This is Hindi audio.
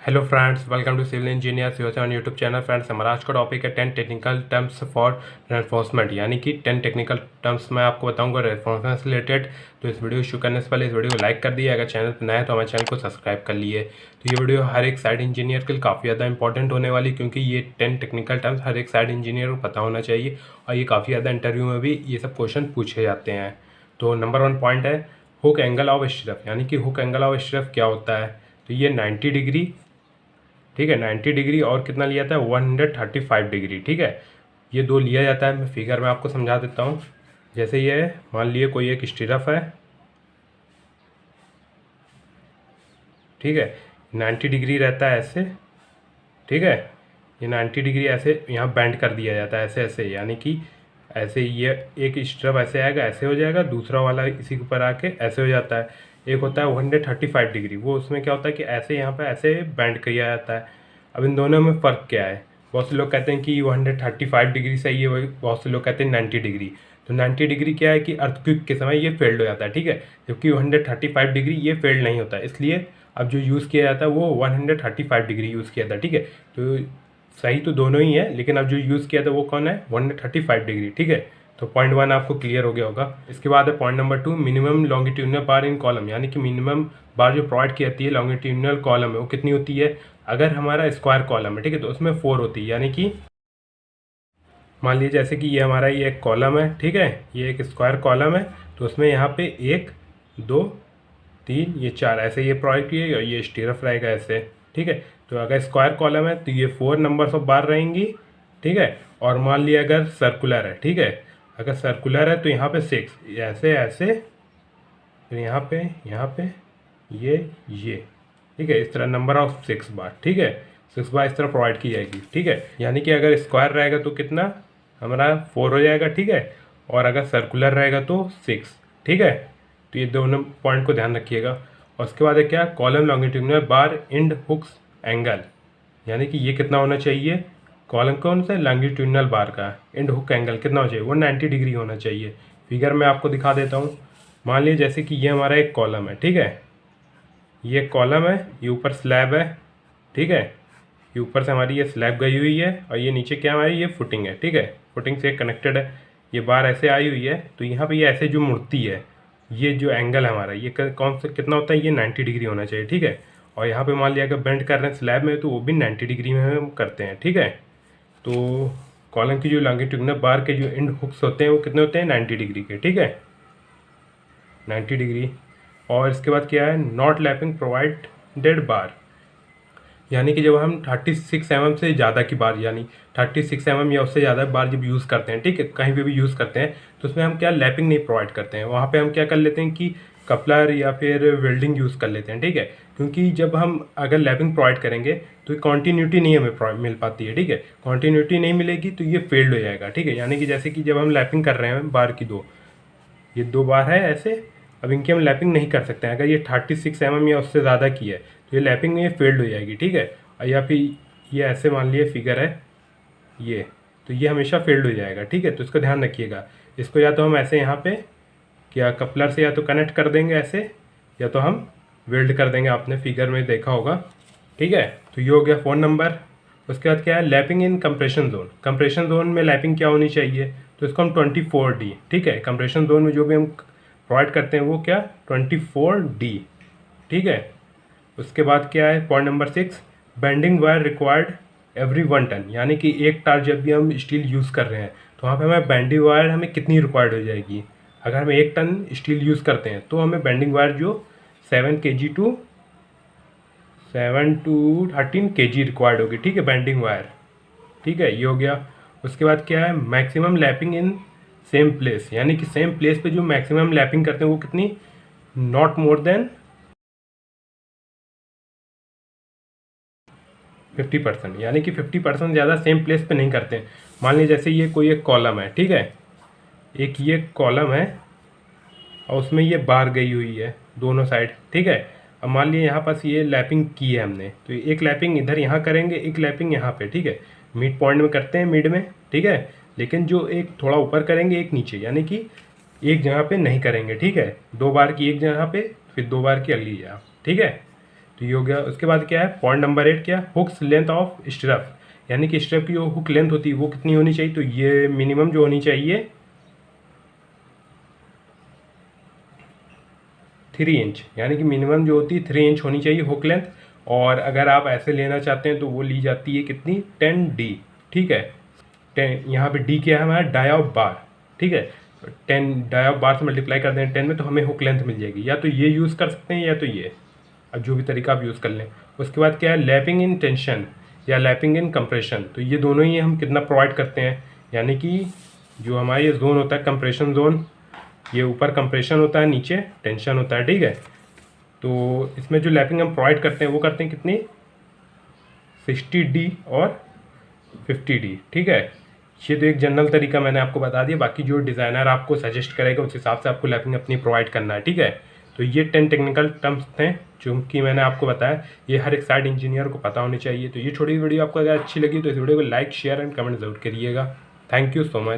Hello friends, welcome to civil engineer on YouTube channel. Friends, हमारा आज का टॉपिक है 10 टेक्निकल टर्म्स फॉर रेनफोर्समेंट, यानी कि 10 टेक्निकल टर्म्स मैं आपको बताऊंगा रेनफोर्समेंट से रिलेटेड। तो इस वीडियो शुरू करने से पहले इस वीडियो को लाइक कर दिए, अगर चैनल पर नया है तो हमारे चैनल को सब्सक्राइब कर लिए। तो ये वीडियो हर एक साइड इंजीनियर के लिए काफ़ी ज़्यादा इंपॉर्टेंट होने वाली, क्योंकि ये 10 टेक्निकल टर्म्स हर एक साइड इंजीनियर को पता होना चाहिए और ये काफ़ी ज़्यादा इंटरव्यू में भी ये सब क्वेश्चन पूछे जाते हैं। तो नंबर 1 पॉइंट है हुक एंगल ऑफ स्टिरअप, यानी कि हुक एंगल ऑफ स्टिरअप क्या होता है। तो ये 90 डिग्री, ठीक है, 90 डिग्री और कितना लिया जाता है 135 डिग्री, ठीक है। ये दो लिया जाता है, मैं फिगर में आपको समझा देता हूँ। जैसे ये मान लिए कोई एक स्टिरअप है, ठीक है, 90 डिग्री रहता है ऐसे, ठीक है। ये 90 डिग्री ऐसे यहाँ बेंड कर दिया जाता है ऐसे ऐसे, यानी कि ऐसे ये एक स्टिरअप ऐसे आएगा, ऐसे हो जाएगा, दूसरा वाला इसी के ऊपर आके ऐसे हो जाता है। एक होता है 135 डिग्री, वो उसमें क्या होता है कि ऐसे यहाँ पे ऐसे बेंड किया जाता है। अब इन दोनों में फ़र्क क्या है, बहुत से लोग कहते हैं कि 135 डिग्री सही है, वही बहुत से लोग कहते हैं 90 डिग्री। तो 90 डिग्री क्या है कि अर्थक्वेक के समय ये फेल्ड हो जाता है, ठीक है, जबकि 135 डिग्री ये फेल्ड नहीं होता है। इसलिए अब जो यूज़ किया जाता है वो 135 डिग्री यूज़ किया था, ठीक है। तो सही तो दोनों ही है, लेकिन अब जो यूज़ किया था वो कौन है 135 डिग्री, ठीक है। तो पॉइंट 1 आपको क्लियर हो गया होगा। इसके बाद है पॉइंट नंबर 2, मिनिमम लॉन्गिट्यूडनल बार इन कॉलम, यानी कि मिनिमम बार जो प्रोवाइड की जाती है लॉन्गिट्यूडनल कॉलम है वो कितनी होती है। अगर हमारा स्क्वायर कॉलम है, ठीक है, तो उसमें 4 होती है, यानी कि मान लीजिए जैसे कि ये हमारा ये एक कॉलम है, ठीक है, ये एक स्क्वायर कॉलम है, तो उसमें यहाँ पे 1 2 3 ये 4 ऐसे ये प्रोवाइड किए और ये स्टिरअप रहेगा ऐसे, ठीक है। तो अगर स्क्वायर कॉलम है तो ये 4 नंबर्स ऑफ बार रहेंगी, ठीक है। और मान लिया अगर सर्कुलर है, ठीक है, अगर सर्कुलर है तो यहाँ पे 6 ऐसे ऐसे, फिर यहाँ पे ये, ठीक है, इस तरह नंबर ऑफ 6 बार, ठीक है, 6 बार इस तरह प्रोवाइड की जाएगी, ठीक है। यानी कि अगर स्क्वायर रहेगा तो कितना हमारा 4 हो जाएगा, ठीक है, और अगर सर्कुलर रहेगा तो 6, ठीक है। तो ये दोनों पॉइंट को ध्यान रखिएगा। और उसके बाद है क्या, कॉलम लॉन्गिट्यूडनल बार इंड हुक्स एंगल, यानी कि ये कितना होना चाहिए, कॉलम कौन सा लॉन्गिट्यूडनल बार का इंड हुक एंगल कितना होना चाहिए, वो 90 डिग्री होना चाहिए। फिगर में आपको दिखा देता हूँ। मान लीजिए जैसे कि ये हमारा एक कॉलम है, ठीक है, ये कॉलम है, ये ऊपर स्लैब है, ठीक है, ये ऊपर से हमारी ये स्लैब गई हुई है और ये नीचे क्या हमारी ये फुटिंग है, ठीक है, फुटिंग से कनेक्टेड है। ये बार ऐसे आई हुई है, तो यहाँ पे ये ऐसे जो मुड़ती है, ये जो एंगल है हमारा ये कौन सा कितना होता है, ये 90 डिग्री होना चाहिए, ठीक है। और यहाँ पे मान लिया अगर बेंड कर रहे हैं स्लैब में तो वो भी 90 डिग्री में हम करते हैं, ठीक है। तो कॉलम की जो लॉन्गिट्यूडनल बार के जो एंड हुक्स होते हैं वो कितने होते हैं 90 डिग्री के, ठीक है, 90 डिग्री। और इसके बाद क्या है, नॉट लैपिंग प्रोवाइडेड बार, यानी कि जब हम 36 mm से ज़्यादा की बार, यानी 36 mm या उससे ज़्यादा बार जब यूज़ करते हैं, ठीक है, कहीं पे भी यूज़ करते हैं, तो उसमें हम क्या लैपिंग नहीं प्रोवाइड करते हैं। वहाँ पे हम क्या कर लेते हैं कि कपलर या फिर वेल्डिंग यूज़ कर लेते हैं, ठीक है। क्योंकि जब हम अगर लैपिंग प्रोवाइड करेंगे तो कॉन्टीन्यूटी नहीं हमें मिल पाती है, ठीक है, कॉन्टीन्यूटी नहीं मिलेगी तो ये फेल्ड हो जाएगा, ठीक है। यानी कि जैसे कि जब हम लैपिंग कर रहे हैं बार की ये 2 बार है ऐसे, अब इनकी हम लैपिंग नहीं कर सकते हैं। अगर ये 36 mm या उससे ज़्यादा की है तो ये लैपिंग में ये फेल्ड हो जाएगी, ठीक है। और या फिर ये ऐसे मान लिए फिगर है ये, तो ये हमेशा फेल्ड हो जाएगा, ठीक है। तो इसको ध्यान रखिएगा। इसको या तो हम ऐसे यहाँ पे क्या कपलर से या तो कनेक्ट कर देंगे ऐसे, या तो हम वेल्ड कर देंगे, आपने फिगर में देखा होगा, ठीक है। तो ये हो गया फ़ोन नंबर। उसके बाद क्या है, लैपिंग इन कंप्रेशन जोन। कंप्रेशन जोन में लैपिंग क्या होनी चाहिए, तो इसको हम 24D, ठीक है, कंप्रेशन जोन में जो भी हम प्रोवाइड करते हैं वो क्या 24D, ठीक है। उसके बाद क्या है point number 6, bending wire required every 1 ton, यानी कि 1 टार जब भी हम स्टील यूज़ कर रहे हैं तो वहाँ पे हमें बेंडिंग वायर हमें कितनी रिक्वायर्ड हो जाएगी। अगर हम 1 टन स्टील यूज़ करते हैं तो हमें बेंडिंग वायर जो 7 kg टू 13 kg रिक्वायर्ड होगी, ठीक है, बेंडिंग वायर, ठीक है, ये हो गया। उसके बाद क्या है, maximum lapping in same place, यानी कि सेम प्लेस पे जो मैक्सिमम लैपिंग करते हैं वो कितनी, नॉट मोर देन 50%, यानी कि 50% ज़्यादा सेम प्लेस पे नहीं करते हैं। मान लीजिए जैसे ये कोई एक कॉलम है, ठीक है, एक ये कॉलम है और उसमें ये बार गई हुई है दोनों साइड, ठीक है। अब मान लीजिए यहाँ पास ये लैपिंग की है हमने, तो एक लैपिंग इधर यहाँ करेंगे, एक लैपिंग यहाँ पे, ठीक है, मिड पॉइंट में करते हैं, मिड में, ठीक है। लेकिन जो एक थोड़ा ऊपर करेंगे एक नीचे, यानी कि एक जगह पे नहीं करेंगे, ठीक है, 2 बार की एक जगह पे फिर 2 बार की अगली जगह, ठीक है। तो ये हो गया। उसके बाद क्या है, पॉइंट नंबर 8 क्या, हुक्स लेंथ ऑफ स्ट्रप, यानी कि स्ट्रप की जो हुक लेंथ होती है वो कितनी होनी चाहिए, तो ये मिनिमम जो होनी चाहिए 3 इंच, यानी कि मिनिमम जो होती है 3 इंच होनी चाहिए हुक लेंथ। और अगर आप ऐसे लेना चाहते हैं तो वो ली जाती है कितनी, 10D। ठीक है, 10, यहाँ पे D क्या है हमारा, डाई ऑफ बार। ठीक है, 10 डाई ऑफ बार से मल्टीप्लाई कर दें 10 में, तो हमें हुक लेंथ मिल जाएगी। या तो ये यूज़ कर सकते हैं या तो ये, अब जो भी तरीका आप यूज़ कर लें। उसके बाद क्या है, लैपिंग इन टेंशन या लैपिंग इन कंप्रेशन, तो ये दोनों ही हम कितना प्रोवाइड करते हैं, यानी कि जो हमारा ये जोन होता है कंप्रेशन जोन, ये ऊपर कंप्रेशन होता है, नीचे टेंशन होता है। ठीक है, तो इसमें जो लैपिंग हम प्रोवाइड करते हैं वो करते हैं कितनी, 60D और 50D। ठीक है, ये तो एक जनरल तरीका मैंने आपको बता दिया, बाकी जो डिज़ाइनर आपको सजेस्ट करेगा उस हिसाब से आपको लैपिंग अपनी प्रोवाइड करना है। ठीक है, तो ये 10 टेक्निकल टर्म्स थे जो कि मैंने आपको बताया, ये हर एक साइड इंजीनियर को पता होनी चाहिए। तो ये छोटी वीडियो आपको अगर अच्छी लगी तो इस वीडियो को लाइक, शेयर एंड कमेंट जरूर करिएगा। Thank you so much.